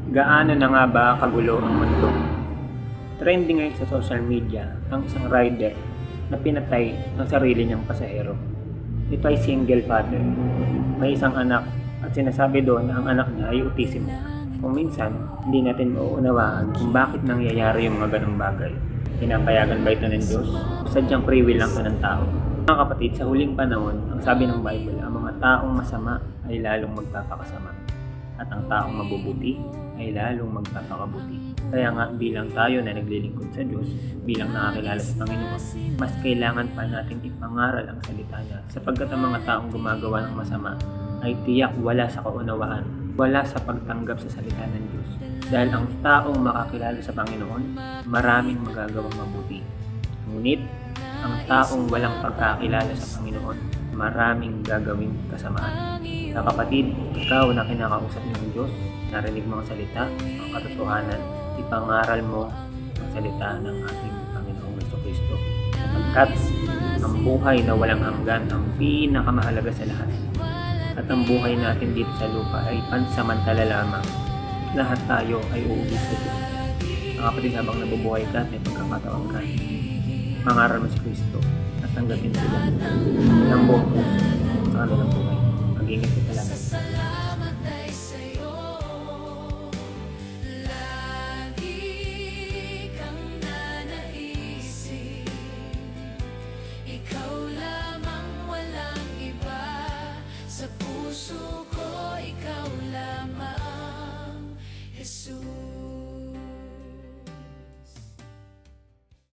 Gaano na nga ba kagulo ang mundo? Trending ngayon sa social media ang isang rider na pinatay ng sarili niyang pasahero. Ito ay single father. May isang anak at sinasabi doon na ang anak niya ay autism. Kung minsan, hindi natin mauunawaan kung bakit nangyayari yung mga ganong bagay. Pinapayagan ba ito ng Diyos? O sadyang free will lang ito ng tao? Mga kapatid, sa huling panahon, ang sabi ng Bible, ang mga taong masama ay lalong magpapakasama. At ang taong mabubuti ay lalong magpapakabuti. Kaya nga bilang tayo na naglilingkod sa Diyos, bilang nakakilala sa Panginoon, mas kailangan pa natin ipangaral ang salita niya sapagkat ang mga taong gumagawa ng masama ay tiyak wala sa kaunawaan, wala sa pagtanggap sa salita ng Diyos. Dahil ang taong makakilala sa Panginoon, maraming magagawang mabuti. Ngunit, ang taong walang pagkakilala sa Panginoon, maraming gagawing kasamaan. Sa kapatid, ikaw na kinakausap ng Diyos, narinig mo ang salita, ang katotohanan, ipangaral mo ang salita ng ating Panginoong Jesucristo. Sapagkat ang buhay na walang hanggan ang pinakamahalaga sa lahat. At ang buhay natin dito sa lupa ay pansamantala lamang. Lahat tayo ay uuwi sa Diyos. Mga kapatid, habang nabubuhay ka at may pagkakataon ka, pangaral mo si Kristo at tanggapin sila ng buong puso sa kanilang buhay. Mag-ingat ka lang. Salamat ay sa'yo. Lagi kang nanaisip. Ikaw lamang, walang iba. Sa puso ko, ikaw lamang, Jesus.